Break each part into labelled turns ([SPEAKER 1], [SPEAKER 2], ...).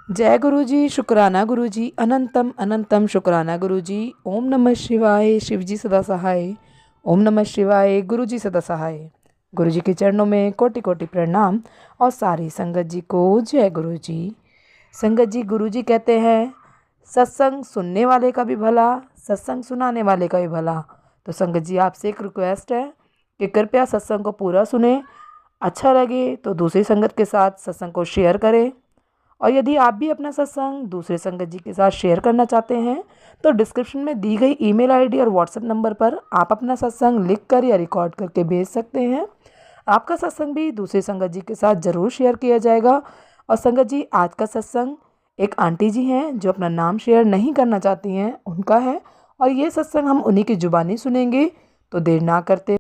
[SPEAKER 1] जय गुरु जी, शुक्राना गुरु जी, अनंतम अनंतम शुक्राना गुरु जी। ओम नमः शिवाय, शिव जी सदा सहाय। ओम नमः शिवाय, गुरु जी सदा सहाय। गुरु जी के चरणों में कोटि कोटि प्रणाम और सारी संगत जी को जय गुरु जी। संगत जी, गुरु जी कहते हैं सत्संग सुनने वाले का भी भला, सत्संग सुनाने वाले का भी भला। तो संगत जी, आपसे एक रिक्वेस्ट है कि कृपया सत्संग को पूरा सुने। अच्छा लगे तो दूसरी संगत के साथ सत्संग को शेयर करें। और यदि आप भी अपना सत्संग दूसरे संगत जी के साथ शेयर करना चाहते हैं तो डिस्क्रिप्शन में दी गई ईमेल आईडी और व्हाट्सएप नंबर पर आप अपना सत्संग लिख कर या रिकॉर्ड करके भेज सकते हैं। आपका सत्संग भी दूसरे संगत जी के साथ ज़रूर शेयर किया जाएगा। और संगत जी, आज का सत्संग एक आंटी जी हैं जो अपना नाम शेयर नहीं करना चाहती हैं, उनका है। और ये सत्संग हम उन्हीं की जुबानी सुनेंगे। तो देर ना करते।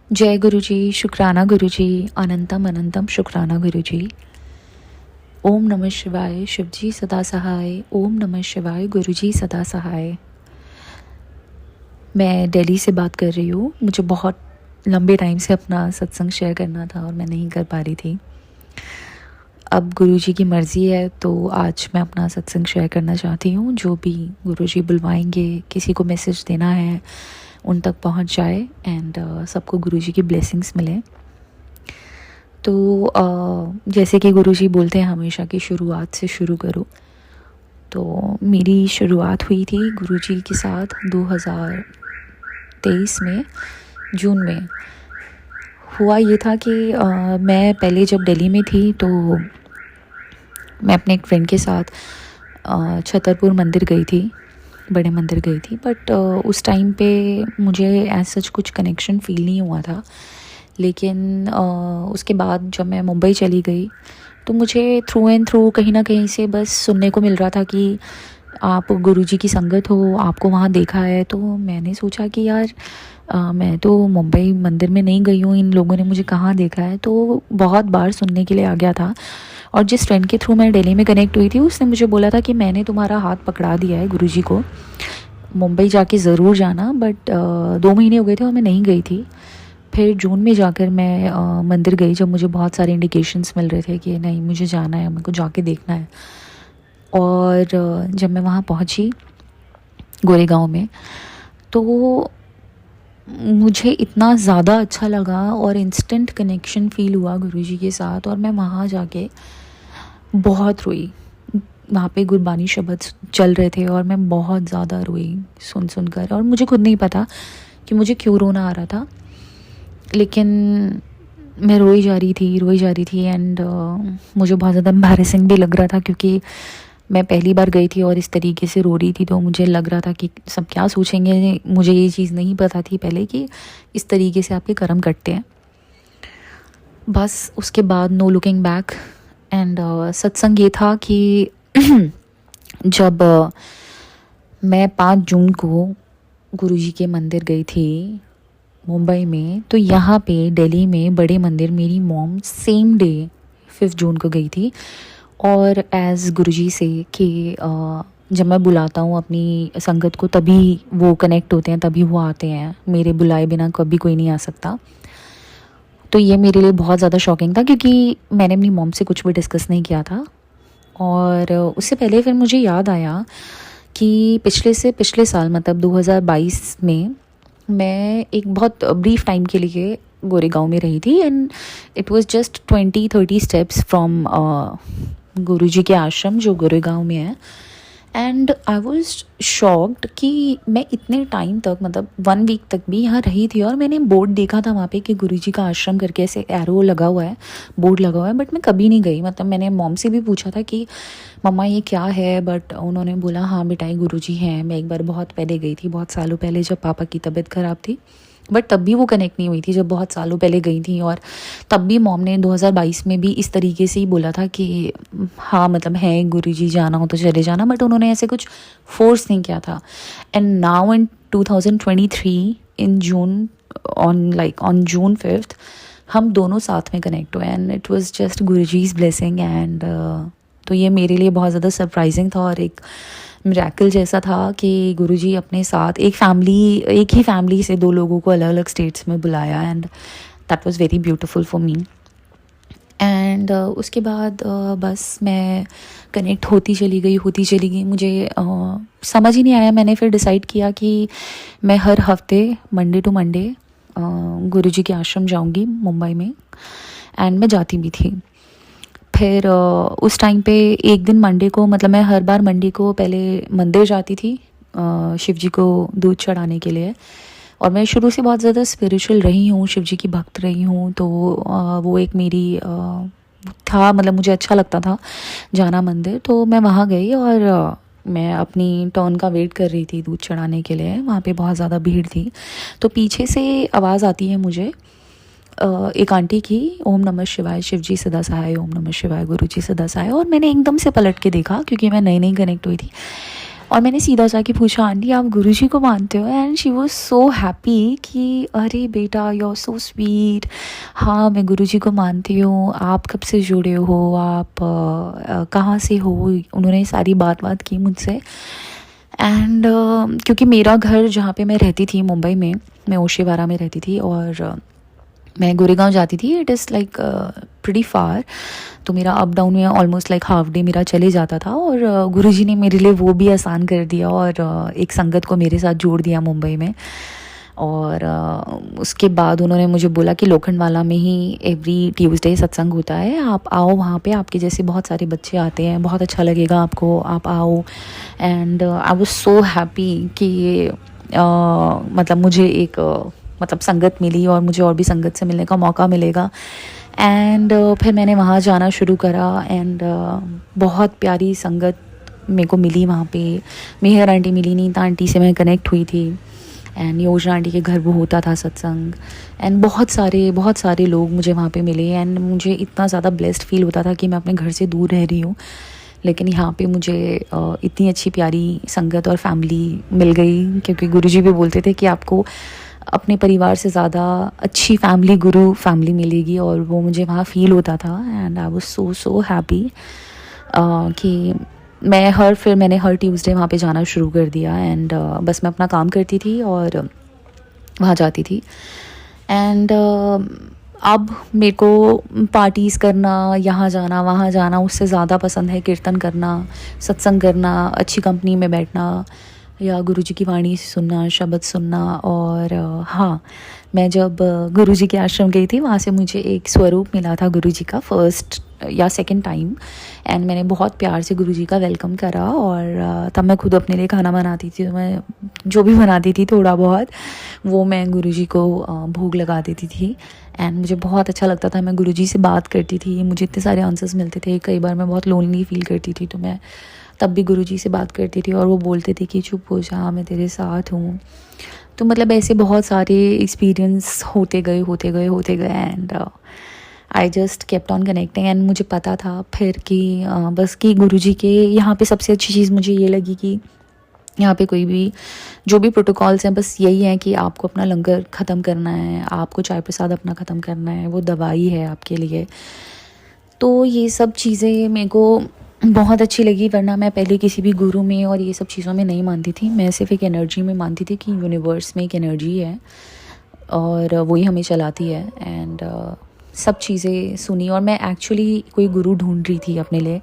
[SPEAKER 2] जय गुरु जी, शुक्राना गुरु जी, अनंतम अनंतम शुक्राना गुरु जी। ओम नमः शिवाय, शिव जी सदा सहाय। ओम नमः शिवाय, गुरु जी सदा सहाय। मैं दिल्ली से बात कर रही हूँ। मुझे बहुत लंबे टाइम से अपना सत्संग शेयर करना था और मैं नहीं कर पा रही थी। अब गुरु जी की मर्ज़ी है तो आज मैं अपना सत्संग शेयर करना चाहती हूँ। जो भी गुरु जी बुलवाएंगे, किसी को मैसेज देना है उन तक पहुँच जाए एंड सबको गुरु जी की ब्लेसिंग्स मिले। तो जैसे कि गुरुजी बोलते हैं हमेशा कि शुरुआत से शुरू करो। तो मेरी शुरुआत हुई थी गुरुजी के साथ 2023 में जून में। हुआ ये था कि मैं पहले जब दिल्ली में थी तो मैं अपने एक फ्रेंड के साथ छतरपुर मंदिर गई थी, बड़े मंदिर गई थी। बट उस टाइम पे मुझे एज सच कुछ कनेक्शन फील नहीं हुआ था। लेकिन उसके बाद जब मैं मुंबई चली गई तो मुझे थ्रू एंड थ्रू कहीं ना कहीं से बस सुनने को मिल रहा था कि आप गुरुजी की संगत हो, आपको वहाँ देखा है। तो मैंने सोचा कि यार मैं तो मुंबई मंदिर में नहीं गई हूँ, इन लोगों ने मुझे कहाँ देखा है। तो बहुत बार सुनने के लिए आ गया था। और जिस फ्रेंड के थ्रू मैं दिल्ली में कनेक्ट हुई थी उसने मुझे बोला था कि मैंने तुम्हारा हाथ पकड़ा दिया है गुरुजी को, मुंबई जाके ज़रूर जाना। बट 2 महीने हो गए थे और मैं नहीं गई थी। फिर जून में जाकर मैं मंदिर गई जब मुझे बहुत सारे इंडिकेशंस मिल रहे थे कि नहीं मुझे जाना है, मेरे को जाके देखना है। और जब मैं वहाँ पहुँची गोरेगांव में तो मुझे इतना ज़्यादा अच्छा लगा और इंस्टेंट कनेक्शन फ़ील हुआ गुरुजी के साथ। और मैं वहाँ जाके बहुत रोई। वहाँ पे गुरबानी शब्द चल रहे थे और मैं बहुत ज़्यादा रोई सुन कर। और मुझे खुद नहीं पता कि मुझे क्यों रोना आ रहा था, लेकिन मैं रोई जा रही थी। एंड मुझे बहुत ज़्यादा एम्बैरेसिंग भी लग रहा था क्योंकि मैं पहली बार गई थी और इस तरीके से रो रही थी। तो मुझे लग रहा था कि सब क्या सोचेंगे। मुझे ये चीज़ नहीं पता थी पहले कि इस तरीके से आपके कर्म कटते हैं। बस उसके बाद नो लुकिंग बैक। एंड सत्संग ये था कि जब मैं 5 जून को गुरुजी के मंदिर गई थी मुंबई में, तो यहाँ पे दिल्ली में बड़े मंदिर मेरी मॉम सेम डे 5 जून को गई थी। और एज़ गुरुजी से कि जब मैं बुलाता हूँ अपनी संगत को तभी वो कनेक्ट होते हैं, तभी वो आते हैं, मेरे बुलाए बिना कभी कोई नहीं आ सकता। तो ये मेरे लिए बहुत ज़्यादा शॉकिंग था क्योंकि मैंने अपनी मॉम से कुछ भी डिस्कस नहीं किया था। और उससे पहले फिर मुझे याद आया कि पिछले साल मतलब 2022 में मैं एक बहुत ब्रीफ टाइम के लिए गोरेगांव में रही थी। And it was just 20-30 steps from Guruji के आश्रम जो गोरेगांव में है। एंड आई वाज शॉक्ड कि मैं इतने टाइम तक मतलब 1 वीक तक भी यहाँ रही थी और मैंने बोर्ड देखा था वहाँ पे कि गुरुजी का आश्रम करके ऐसे एरो लगा हुआ है, बोर्ड लगा हुआ है। बट मैं कभी नहीं गई। मतलब मैंने मॉम से भी पूछा था कि मम्मा ये क्या है, बट उन्होंने बोला हाँ बेटा ये गुरुजी हैं। मैं एक बार बहुत पहले गई थी, बहुत सालों पहले जब पापा की तबीयत ख़राब थी। बट तब भी वो कनेक्ट नहीं हुई थी जब बहुत सालों पहले गई थी। और तब भी मॉम ने 2022 में भी इस तरीके से ही बोला था कि हाँ मतलब है गुरुजी, जाना हो तो चले जाना। बट उन्होंने ऐसे कुछ फोर्स नहीं किया था। And now in 2023 in June on June 5 हम दोनों साथ में कनेक्ट हुए। And it was just Guruji's blessing. And तो ये मेरे लिए बहुत ज़्यादा सरप्राइजिंग था और एक मिरेकल जैसा था कि गुरुजी अपने साथ एक ही फैमिली से 2 लोगों को अलग अलग स्टेट्स में बुलाया। And that was very beautiful for me. And उसके बाद बस मैं कनेक्ट होती चली गई। मुझे समझ ही नहीं आया। मैंने फिर डिसाइड किया कि मैं हर हफ्ते मंडे टू मंडे गुरुजी के आश्रम जाऊंगी मुंबई में। एंड मैं जाती भी थी। फिर उस टाइम पे एक दिन मंडे को, मतलब मैं हर बार मंडे को पहले मंदिर जाती थी शिव जी को दूध चढ़ाने के लिए। और मैं शुरू से बहुत ज़्यादा स्पिरिचुअल रही हूँ, शिव जी की भक्त रही हूँ। तो वो एक मेरी था, मतलब मुझे अच्छा लगता था जाना मंदिर। तो मैं वहाँ गई और मैं अपनी टर्न का वेट कर रही थी दूध चढ़ाने के लिए। वहाँ पे बहुत ज़्यादा भीड़ थी। तो पीछे से आवाज़ आती है मुझे एक आंटी की, ओम नमः शिवाय, शिव जी सदा सहाय, ओम नमः शिवाय, गुरु जी सदा सहाय। और मैंने एकदम से पलट के देखा क्योंकि मैं नई नई कनेक्ट हुई थी। और मैंने सीधा जाके पूछा, आंटी आप गुरु जी को मानते हो? And she was so happy कि अरे बेटा यू आर सो स्वीट, हाँ मैं गुरु जी को मानती हूँ। आप कब से जुड़े हो, आप कहाँ से हो? उन्होंने सारी बात की मुझसे। एंड क्योंकि मेरा घर जहाँ पे मैं रहती थी मुंबई में, मैं ओशीवारा में रहती थी और मैं गोरेगांव जाती थी। इट इज़ लाइक प्रीटी फार। तो मेरा अप डाउन में ऑलमोस्ट लाइक हाफ डे मेरा चले जाता था। और गुरुजी ने मेरे लिए वो भी आसान कर दिया और एक संगत को मेरे साथ जोड़ दिया मुंबई में। और उसके बाद उन्होंने मुझे बोला कि लोखंडवाला में ही एवरी ट्यूसडे सत्संग होता है, आप आओ वहाँ पे, आपके जैसे बहुत सारे बच्चे आते हैं, बहुत अच्छा लगेगा आपको, आप आओ। And I was so happy कि मतलब मुझे एक मतलब संगत मिली और मुझे और भी संगत से मिलने का मौका मिलेगा। एंड फिर मैंने वहाँ जाना शुरू करा। एंड बहुत प्यारी संगत मेरे को मिली वहाँ पे। मेहर आंटी मिली, नीता आंटी से मैं कनेक्ट हुई थी। एंड योजना आंटी के घर वो होता था सत्संग। एंड बहुत सारे लोग मुझे वहाँ पे मिले। एंड मुझे इतना ज़्यादा ब्लेस्ड फील होता था कि मैं अपने घर से दूर रह रही हूँ, लेकिन यहाँ पे मुझे इतनी अच्छी प्यारी संगत और फैमिली मिल गई। क्योंकि गुरुजी भी बोलते थे कि आपको अपने परिवार से ज़्यादा अच्छी फैमिली, गुरु फैमिली मिलेगी। और वो मुझे वहाँ फ़ील होता था। And I was so happy कि मैंने हर ट्यूसडे वहाँ पे जाना शुरू कर दिया। एंड बस मैं अपना काम करती थी और वहाँ जाती थी। एंड अब मेरे को पार्टीज़ करना, यहाँ जाना वहाँ जाना उससे ज़्यादा पसंद है कीर्तन करना, सत्संग करना, अच्छी कंपनी में बैठना या गुरुजी की वाणी सुनना, शब्द सुनना। और हाँ, मैं जब गुरुजी के आश्रम गई थी वहाँ से मुझे एक स्वरूप मिला था गुरुजी का, फर्स्ट या सेकंड टाइम। एंड मैंने बहुत प्यार से गुरुजी का वेलकम करा। और तब मैं खुद अपने लिए खाना बनाती थी। तो मैं जो भी बनाती थी थोड़ा बहुत वो मैं गुरुजी को भोग लगा देती थी। एंड मुझे बहुत अच्छा लगता था। मैं गुरुजी से बात करती थी, मुझे इतने सारे आंसर्स मिलते थे। कई बार मैं बहुत लोनली फील करती थी, तो मैं तब भी गुरुजी से बात करती थी और वो बोलते थे कि चुप हो जा, मैं तेरे साथ हूँ। तो मतलब ऐसे बहुत सारे एक्सपीरियंस होते गए। And I just kept on connecting. And मुझे पता था फिर कि बस कि गुरुजी के यहाँ पे सबसे अच्छी चीज़ मुझे ये लगी कि यहाँ पे कोई भी जो भी प्रोटोकॉल्स हैं बस यही है कि आपको अपना लंगर ख़त्म करना है, आपको चाय प्रसाद अपना ख़त्म करना है, वो दवाई है आपके लिए। तो ये सब चीज़ें मेरे को बहुत अच्छी लगी। वरना मैं पहले किसी भी गुरु में और ये सब चीज़ों में नहीं मानती थी। मैं सिर्फ एक एनर्जी में मानती थी कि यूनिवर्स में एक एनर्जी है और वही हमें चलाती है। एंड सब चीज़ें सुनी। और मैं एक्चुअली कोई गुरु ढूंढ रही थी अपने लिए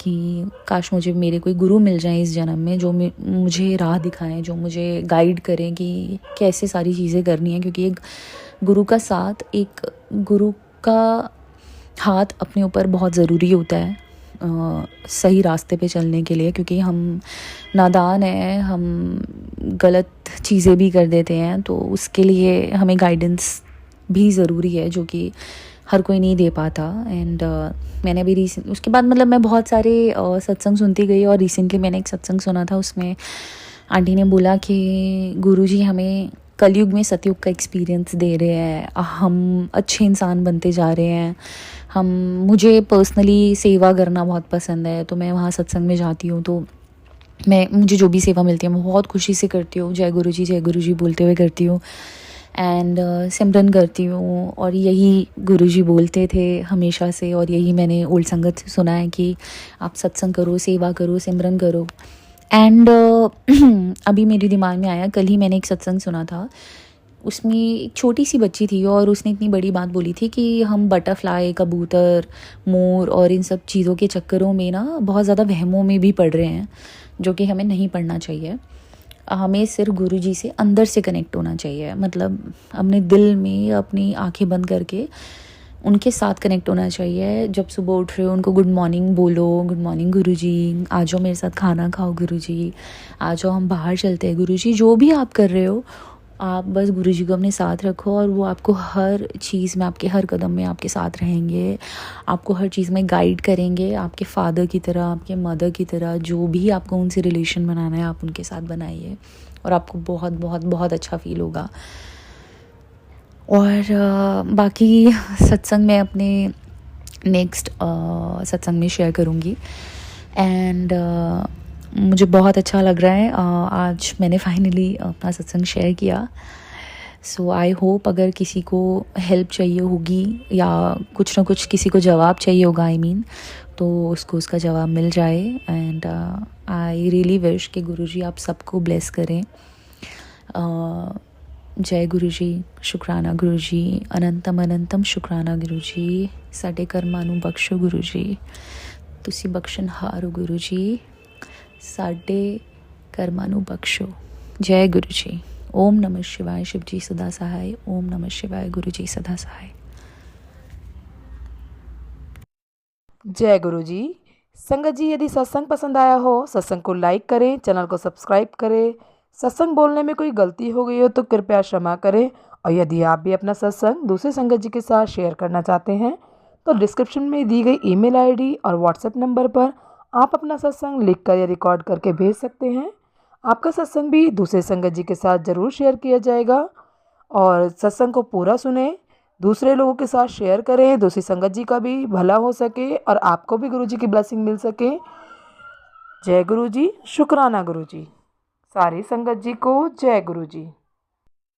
[SPEAKER 2] कि काश मुझे मेरे कोई गुरु मिल जाए इस जन्म में, जो मुझे राह दिखाएं, जो मुझे गाइड करें कि कैसे सारी चीज़ें करनी है। क्योंकि एक गुरु का साथ, एक गुरु का हाथ अपने ऊपर बहुत ज़रूरी होता है सही रास्ते पे चलने के लिए। क्योंकि हम नादान हैं, हम गलत चीज़ें भी कर देते हैं। तो उसके लिए हमें गाइडेंस भी ज़रूरी है, जो कि हर कोई नहीं दे पाता। एंड मैंने भी उसके बाद मतलब मैं बहुत सारे सत्संग सुनती गई। और रिसेंटली मैंने एक सत्संग सुना था, उसमें आंटी ने बोला कि गुरुजी हमें कलयुग में सतयुग का एक्सपीरियंस दे रहे हैं, हम अच्छे इंसान बनते जा रहे हैं। मुझे पर्सनली सेवा करना बहुत पसंद है, तो मैं वहाँ सत्संग में जाती हूँ। तो मुझे जो भी सेवा मिलती है मैं बहुत खुशी से करती हूँ, जय गुरुजी बोलते हुए करती हूँ। एंड सिमरन करती हूँ। और यही गुरुजी बोलते थे हमेशा से, और यही मैंने ओल्ड संगत से सुना है कि आप सत्संग करो, सेवा करो, सिमरन करो। एंड अभी मेरे दिमाग में आया, कल ही मैंने एक सत्संग सुना था उसमें एक छोटी सी बच्ची थी और उसने इतनी बड़ी बात बोली थी कि हम बटरफ्लाई, कबूतर, मोर और इन सब चीज़ों के चक्करों में ना बहुत ज़्यादा वहमों में भी पड़ रहे हैं, जो कि हमें नहीं पढ़ना चाहिए। हमें सिर्फ गुरुजी से अंदर से कनेक्ट होना चाहिए, मतलब अपने दिल में अपनी आंखें बंद करके उनके साथ कनेक्ट होना चाहिए। जब सुबह उठ रहे हो उनको गुड मॉर्निंग बोलो, गुड मॉर्निंग गुरुजी, आ जाओ मेरे साथ खाना खाओ गुरुजी, आ जाओ हम बाहर चलते हैं गुरुजी। जो भी आप कर रहे हो, आप बस गुरुजी को अपने साथ रखो और वो आपको हर चीज़ में, आपके हर कदम में आपके साथ रहेंगे, आपको हर चीज़ में गाइड करेंगे, आपके फादर की तरह, आपके मदर की तरह। जो भी आपको उनसे रिलेशन बनाना है आप उनके साथ बनाइए और आपको बहुत बहुत बहुत अच्छा फील होगा। और बाकी सत्संग मैं अपने नेक्स्ट सत्संग में शेयर करूँगी। एंड मुझे बहुत अच्छा लग रहा है, आज मैंने फाइनली अपना सत्संग शेयर किया। सो आई होप अगर किसी को हेल्प चाहिए होगी या कुछ ना कुछ किसी को जवाब चाहिए होगा, आई मीन, तो उसको उसका जवाब मिल जाए। एंड आई रियली विश कि गुरुजी आप सबको ब्लेस करें। जय गुरुजी, शुक्राना गुरुजी, अनंतम अनंतम शुक्राना गुरुजी। साडे कर्मां नूं बख्शो गुरुजी, तुसी बख्शनहार हो गुरुजी, साडे कर्मां नूं बख्शो। जय गुरुजी। ओम नमः शिवाय, शिवजी सदा सहाय। ओम नमः शिवाय, गुरुजी सदा सहाय।
[SPEAKER 1] जय गुरु जी। संगत जी, यदि सत्संग पसंद आया हो, सत्संग को लाइक करें, चैनल को सब्सक्राइब करें। सत्संग बोलने में कोई गलती हो गई हो तो कृपया क्षमा करें। और यदि आप भी अपना सत्संग दूसरे संगत जी के साथ शेयर करना चाहते हैं तो डिस्क्रिप्शन में दी गई ईमेल आईडी और व्हाट्सएप नंबर पर आप अपना सत्संग लिखकर या रिकॉर्ड करके भेज सकते हैं। आपका सत्संग भी दूसरे संगत जी के साथ ज़रूर शेयर किया जाएगा। और सत्संग को पूरा सुने, दूसरे लोगों के साथ शेयर करें, दूसरी संगत जी का भी भला हो सके और आपको भी गुरु जी की ब्लेसिंग मिल सके। जय गुरु जी, शुक्राना गुरु जी। सारी संगत जी को जय गुरु जी।